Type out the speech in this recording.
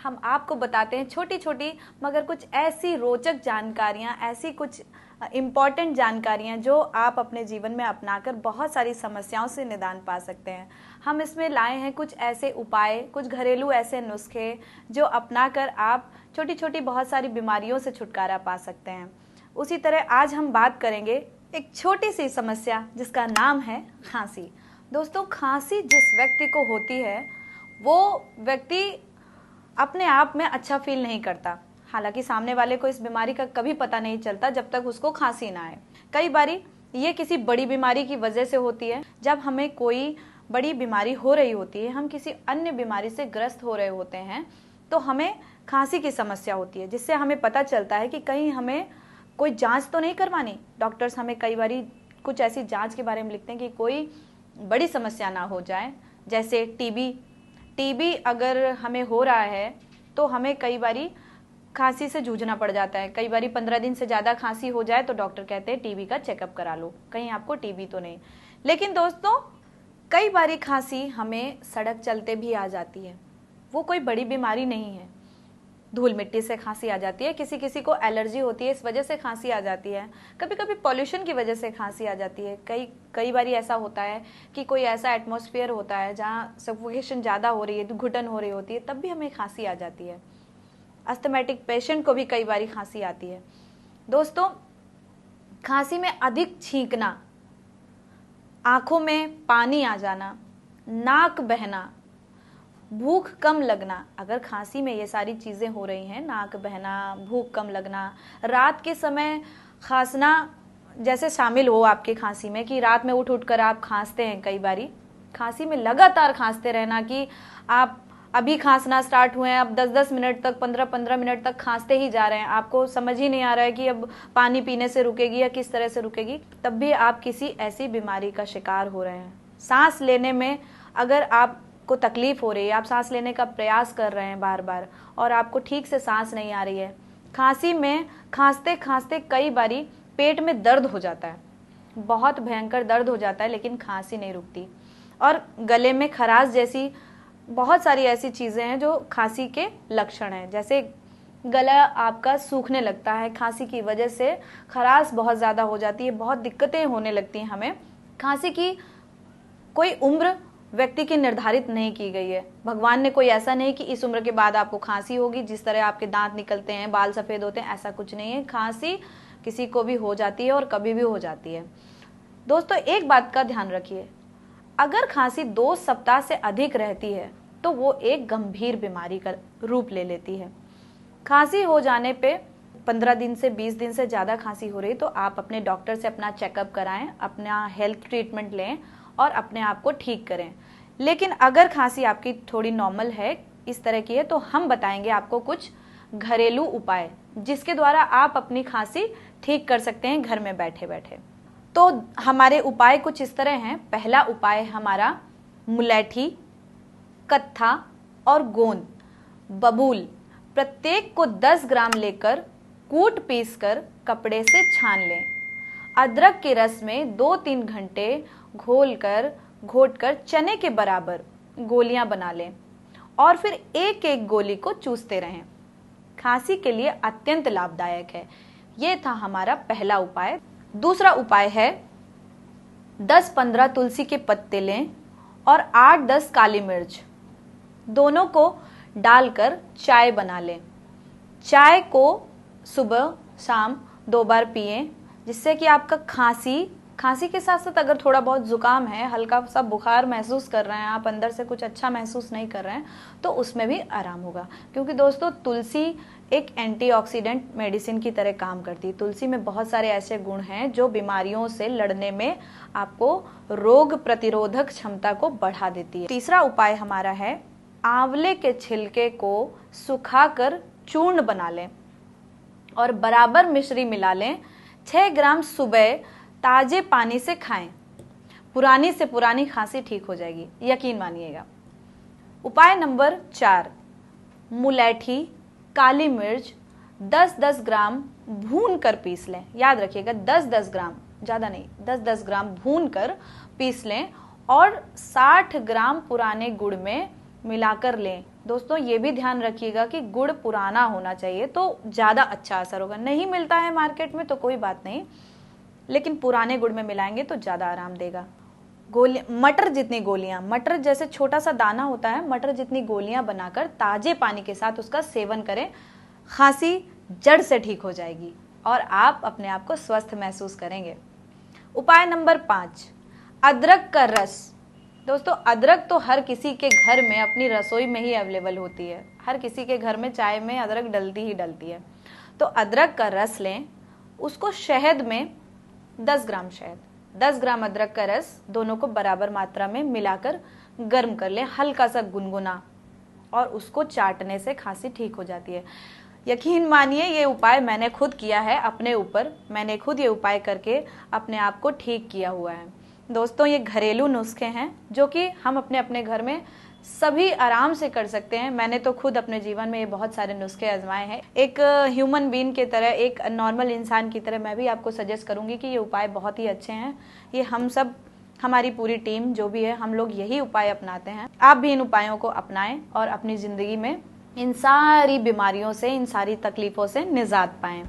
हम आपको बताते हैं छोटी छोटी मगर कुछ ऐसी रोचक जानकारियां, ऐसी कुछ इम्पॉर्टेंट जानकारियां जो आप अपने जीवन में अपनाकर बहुत सारी समस्याओं से निदान पा सकते हैं। हम इसमें लाए हैं कुछ ऐसे उपाय, कुछ घरेलू ऐसे नुस्खे जो अपनाकर आप छोटी छोटी बहुत सारी बीमारियों से छुटकारा पा सकते हैं। उसी तरह आज हम बात करेंगे एक छोटी सी समस्या जिसका नाम है खांसी। दोस्तों, खांसी जिस व्यक्ति को होती है वो व्यक्ति अपने आप में अच्छा फील नहीं करता। हालांकि सामने वाले को इस बीमारी का कभी पता नहीं चलता जब तक उसको खांसी ना आए। कई बारी ये किसी बड़ी बीमारी की वजह से होती है। जब हमें कोई बड़ी बीमारी हो रही होती है, हम किसी अन्य बीमारी से ग्रस्त हो रहे होते हैं, तो हमें खांसी की समस्या होती है, जिससे हमें पता चलता है कि कहीं हमें कोई जांच तो नहीं करवानी। डॉक्टर्स हमें कई बारी कुछ ऐसी जांच के बारे में लिखते हैं कि कोई बड़ी समस्या ना हो जाए, जैसे टीबी अगर हमें हो रहा है तो हमें कई बारी खांसी से जूझना पड़ जाता है। कई बारी 15 दिन से ज़्यादा खांसी हो जाए तो डॉक्टर कहते हैं टीबी का चेकअप करा लो, कहीं आपको टीबी तो नहीं। लेकिन दोस्तों, कई बारी खांसी हमें सड़क चलते भी आ जाती है। वो कोई बड़ी बीमारी नहीं है। धूल मिट्टी से खांसी आ जाती है, किसी किसी को एलर्जी होती है, इस वजह से खांसी आ जाती है। कभी कभी पॉल्यूशन की वजह से खांसी आ जाती है। कई बारी ऐसा होता है कि कोई ऐसा एटमॉस्फेयर होता है जहाँ सफोकेशन ज़्यादा हो रही है, घुटन हो रही होती है, तब भी हमें खांसी आ जाती है। अस्थमैटिक पेशेंट को भी कई बारी खांसी आती है। दोस्तों, खांसी में अधिक छींकना, आंखों में पानी आ जाना, नाक बहना, भूख कम लगना, अगर खांसी में ये सारी चीज़ें हो रही हैं, नाक बहना, भूख कम लगना, रात के समय खांसना जैसे शामिल हो आपके खांसी में कि रात में उठ उठ कर आप खांसते हैं, कई बारी खांसी में लगातार खांसते रहना कि आप अभी खांसना स्टार्ट हुए हैं, अब 10-10 मिनट तक, 15-15 मिनट तक खांसते ही जा रहे हैं, आपको समझ ही नहीं आ रहा है कि अब पानी पीने से रुकेगी या किस तरह से रुकेगी, तब भी आप किसी ऐसी बीमारी का शिकार हो रहे हैं। सांस लेने में अगर आप को तकलीफ हो रही है, आप सांस लेने का प्रयास कर रहे हैं बार बार और आपको ठीक से सांस नहीं आ रही है, खांसी में खांसते खांसते कई बारी पेट में दर्द हो जाता है, बहुत भयंकर दर्द हो जाता है, लेकिन खांसी नहीं रुकती। और गले में खराश जैसी बहुत सारी ऐसी चीज़ें हैं जो खांसी के लक्षण हैं, जैसे गला आपका सूखने लगता है, खांसी की वजह से खराश बहुत ज़्यादा हो जाती है, बहुत दिक्कतें होने लगती हैं हमें। खांसी की कोई उम्र व्यक्ति की निर्धारित नहीं की गई है। भगवान ने कोई ऐसा नहीं कि इस उम्र के बाद आपको खांसी होगी, जिस तरह आपके दांत निकलते हैं, बाल सफ़ेद होते हैं, ऐसा कुछ नहीं है। खांसी किसी को भी हो जाती है और कभी भी हो जाती है। दोस्तों, एक बात का ध्यान रखिए, अगर खांसी 2 सप्ताह से अधिक रहती है तो वो एक गंभीर बीमारी का रूप ले लेती है। खांसी हो जाने पे 15 दिन से 20 दिन से ज़्यादा खांसी हो रही तो आप अपने डॉक्टर से अपना चेकअप कराएं, अपना हेल्थ ट्रीटमेंट लें और अपने आप को ठीक करें। लेकिन अगर खांसी आपकी थोड़ी नॉर्मल है, इस तरह की है, तो हम बताएंगे आपको कुछ घरेलू उपाय जिसके द्वारा आप अपनी खांसी ठीक कर सकते हैं घर में बैठे बैठे। तो हमारे उपाय कुछ इस तरह हैं। पहला उपाय हमारा मुलैठी, कत्था और गोंद, बबूल, प्रत्येक को 10 ग्राम लेकर कूट पीसकर कपड़े से छान लें। अदरक के रस में 2-3 घंटे घोटकर चने के बराबर गोलियां बना लें और फिर एक एक गोली को चूसते रहें। खांसी के लिए अत्यंत लाभदायक है। ये था हमारा पहला उपाय। दूसरा उपाय है 10-15 तुलसी के पत्ते लें और 8-10 काली मिर्च, दोनों को डालकर चाय बना लें। चाय को सुबह शाम 2 बार पिएं, जिससे कि आपका खांसी के साथ साथ अगर थोड़ा बहुत जुकाम है, हल्का सा बुखार महसूस कर रहे हैं आप, अंदर से कुछ अच्छा महसूस नहीं कर रहे हैं, तो उसमें भी आराम होगा। क्योंकि दोस्तों, तुलसी एक एंटीऑक्सीडेंट मेडिसिन की तरह काम करती है। तुलसी में बहुत सारे ऐसे गुण हैं जो बीमारियों से लड़ने में आपको रोग प्रतिरोधक क्षमता को बढ़ा देती है। तीसरा उपाय हमारा है आंवले के छिलके को सुखाकर चूर्ण बना लें और बराबर मिश्री मिला लें। 6 ग्राम सुबह ताजे पानी से खाएं। पुरानी से पुरानी खांसी ठीक हो जाएगी, यकीन मानिएगा। उपाय नंबर 4, मुलैठी, काली मिर्च 10-10 ग्राम भून कर पीस लें। याद रखिएगा 10-10 ग्राम, ज़्यादा नहीं, 10-10 ग्राम भून कर पीस लें और 60 ग्राम पुराने गुड़ में मिलाकर लें दोस्तों ये भी ध्यान रखिएगा कि गुड़ पुराना होना चाहिए तो ज़्यादा अच्छा असर होगा। नहीं मिलता है मार्केट में तो कोई बात नहीं, लेकिन पुराने गुड़ में मिलाएंगे तो ज़्यादा आराम देगा। मटर जितनी गोलियां, मटर जैसे छोटा सा दाना होता है, मटर जितनी गोलियां बनाकर ताजे पानी के साथ उसका सेवन करें, खांसी जड़ से ठीक हो जाएगी और आप अपने आप को स्वस्थ महसूस करेंगे। उपाय नंबर 5, अदरक का रस। दोस्तों अदरक तो हर किसी के घर में अपनी रसोई में ही अवेलेबल होती है, हर किसी के घर में चाय में अदरक डलती ही डलती है। तो अदरक का रस लें, उसको शहद में 10 ग्राम शहद, 10 ग्राम अदरक का रस, दोनों को बराबर मात्रा में मिलाकर गर्म कर लें, हल्का सा गुनगुना, और उसको चाटने से खांसी ठीक हो जाती है। यकीन मानिए ये उपाय मैंने खुद किया है अपने ऊपर, मैंने खुद ये उपाय करके अपने आप को ठीक किया हुआ है। दोस्तों ये घरेलू नुस्खे हैं जो कि हम अपने अपने घर में सभी आराम से कर सकते हैं। मैंने तो खुद अपने जीवन में ये बहुत सारे नुस्खे आजमाए हैं। एक ह्यूमन बीइंग की तरह, एक नॉर्मल इंसान की तरह मैं भी आपको सजेस्ट करूंगी कि ये उपाय बहुत ही अच्छे हैं। ये हम सब, हमारी पूरी टीम जो भी है, हम लोग यही उपाय अपनाते हैं। आप भी इन उपायों को अपनाएं और अपनी ज़िंदगी में इन सारी बीमारियों से, इन सारी तकलीफ़ों से निजात पाएं।